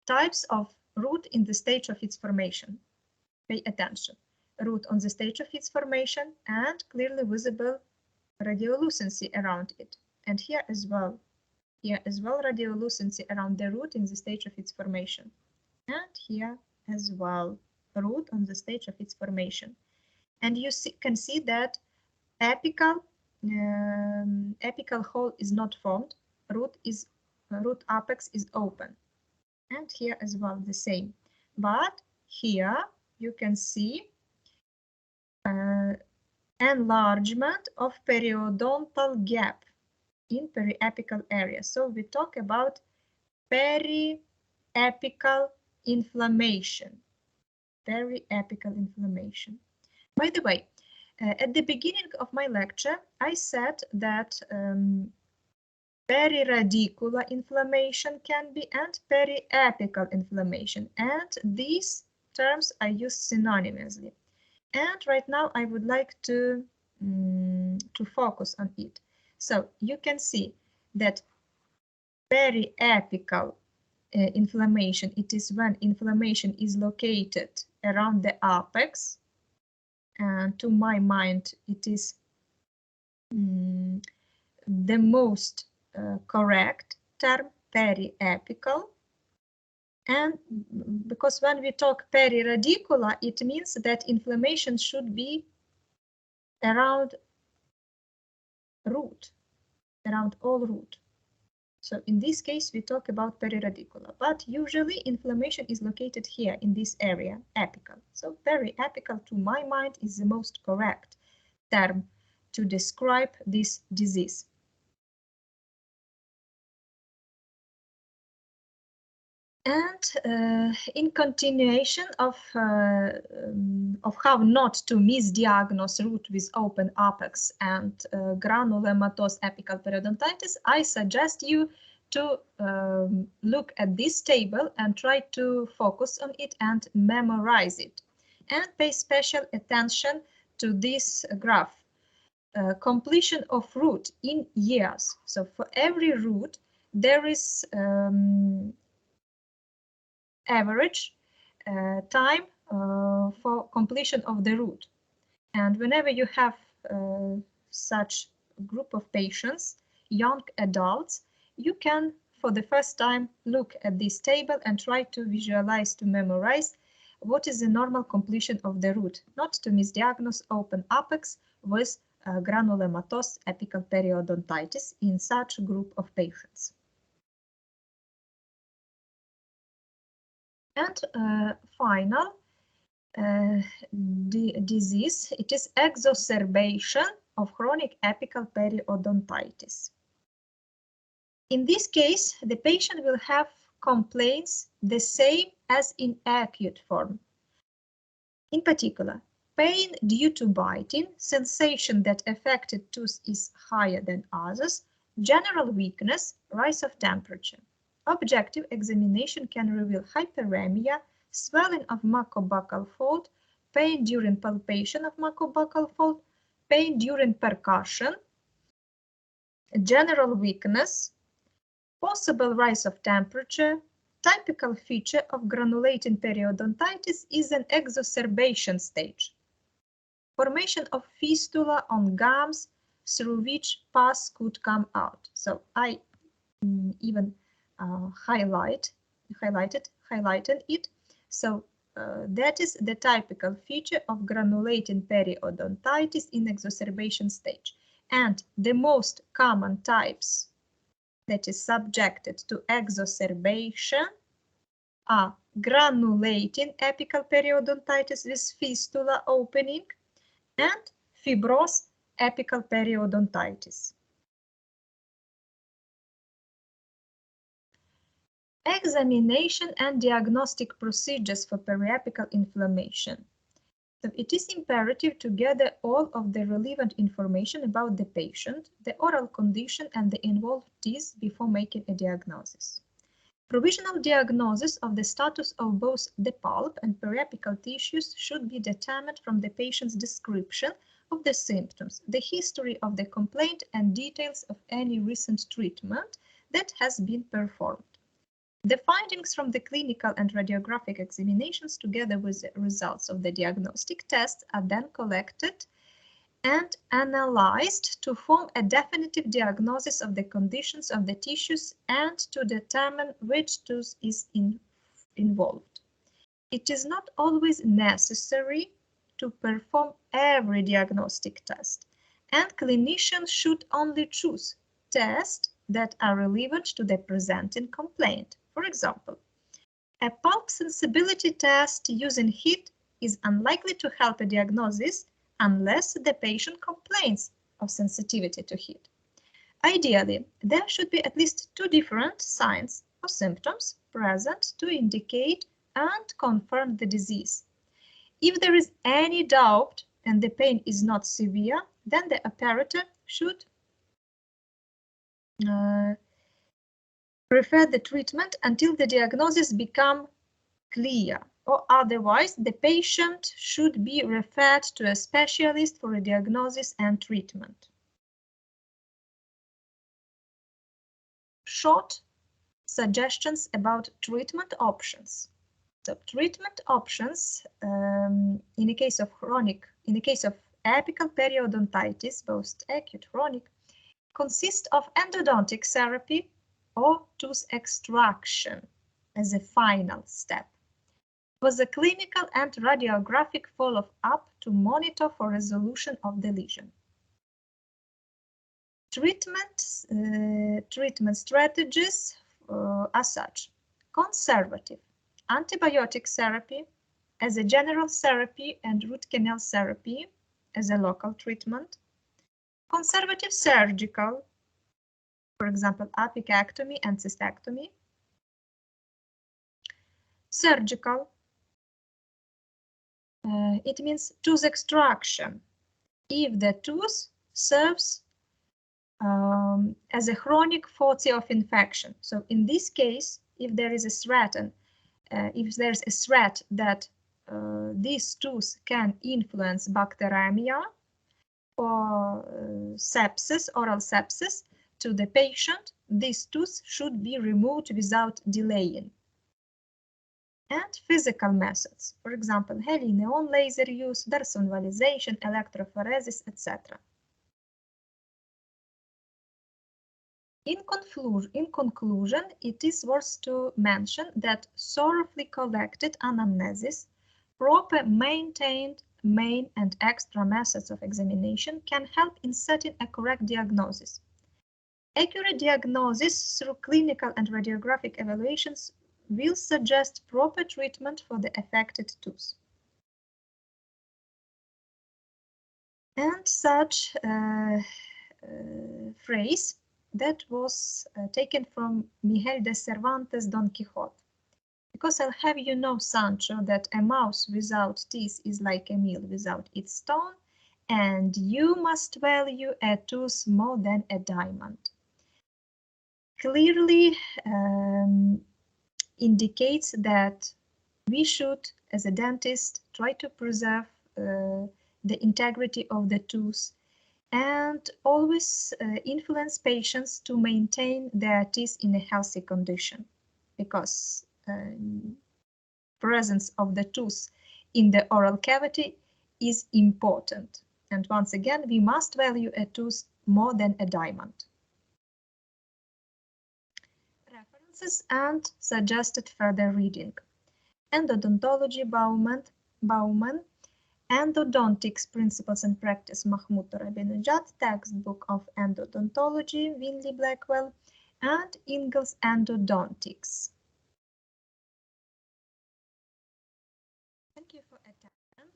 types of root in the stage of its formation. Pay attention. Root on the stage of its formation and clearly visible radiolucency around it. And here as well radiolucency around the root in the stage of its formation. And here as well, root on the stage of its formation. And you can see that apical hole is not formed, root apex is open. And here as well the same. But here you can see enlargement of periodontal gap in periapical area. So we talk about periapical inflammation. Periapical inflammation. By the way, at the beginning of my lecture, I said that periradicular inflammation can be and periapical inflammation, and these terms are used synonymously. And right now I would like to focus on it. So you can see that periapical inflammation, it is when inflammation is located around the apex, and to my mind it is the most correct term, periapical. And because when we talk periradicular, it means that inflammation should be around root, around all root. So in this case, we talk about periradicular, but usually inflammation is located here in this area, apical. So periapical, to my mind, is the most correct term to describe this disease. And in continuation of how not to misdiagnose root with open apex and granulomatous apical periodontitis, I suggest you to look at this table and try to focus on it and memorize it. And pay special attention to this graph. Completion of root in years. So for every root, there is average time for completion of the root. And whenever you have such group of patients, young adults, you can for the first time look at this table and try to visualize, to memorize what is the normal completion of the root, not to misdiagnose open apex with granulomatous apical periodontitis in such a group of patients. And final disease, it is exacerbation of chronic apical periodontitis. In this case, the patient will have complaints the same as in acute form. In particular, pain due to biting, sensation that affected tooth is higher than others, general weakness, rise of temperature. Objective examination can reveal hyperemia, swelling of mucobuccal fold, pain during palpation of mucobuccal fold, pain during percussion, general weakness, possible rise of temperature. Typical feature of granulating periodontitis is an exacerbation stage. Formation of fistula on gums through which pus could come out. So I even highlighted it. So that is the typical feature of granulating periodontitis in exacerbation stage. And the most common types that is subjected to exacerbation are granulating apical periodontitis with fistula opening and fibrous apical periodontitis. Examination and diagnostic procedures for periapical inflammation. So it is imperative to gather all of the relevant information about the patient, the oral condition, and the involved teeth before making a diagnosis. Provisional diagnosis of the status of both the pulp and periapical tissues should be determined from the patient's description of the symptoms, the history of the complaint, and details of any recent treatment that has been performed. The findings from the clinical and radiographic examinations, together with the results of the diagnostic tests, are then collected and analyzed to form a definitive diagnosis of the conditions of the tissues and to determine which tooth is involved. It is not always necessary to perform every diagnostic test, and clinicians should only choose tests that are relevant to the presenting complaint. For example, a pulp sensibility test using heat is unlikely to help a diagnosis unless the patient complains of sensitivity to heat. Ideally, there should be at least two different signs or symptoms present to indicate and confirm the disease. If there is any doubt and the pain is not severe, then the operator should prefer the treatment until the diagnosis becomes clear, or otherwise the patient should be referred to a specialist for a diagnosis and treatment. Short suggestions about treatment options. So treatment options in the case of apical periodontitis, both acute chronic, consist of endodontic therapy or tooth extraction as a final step, with a clinical and radiographic follow-up to monitor for resolution of the lesion. Treatment strategies are such: conservative, antibiotic therapy as a general therapy and root canal therapy as a local treatment, conservative surgical, for example, apicectomy and cystectomy, surgical, it means tooth extraction if the tooth serves as a chronic faulty of infection. So in this case, if there is a threat if there's a threat that this tooth can influence bacteremia or sepsis, oral sepsis to the patient, this tooth should be removed without delaying. And physical methods, for example, helineon laser use, dersonvalization, electrophoresis, etc. In conclusion, it is worth to mention that thoroughly collected anamnesis, proper maintained main and extra methods of examination can help in setting a correct diagnosis. Accurate diagnosis through clinical and radiographic evaluations will suggest proper treatment for the affected tooth. And such phrase that was taken from Miguel de Cervantes' Don Quixote. Because I'll have you know, Sancho, that a mouse without teeth is like a mill without its stone, and you must value a tooth more than a diamond. Clearly indicates that we should, as a dentist, try to preserve the integrity of the tooth and always influence patients to maintain their teeth in a healthy condition, because presence of the tooth in the oral cavity is important. And once again, we must value a tooth more than a diamond. References and suggested further reading. Endodontology Bauman, Endodontics Principles and Practice Mahmoud Torabinejad, Textbook of Endodontology Winley Blackwell, and Ingalls Endodontics. Thank you for attention.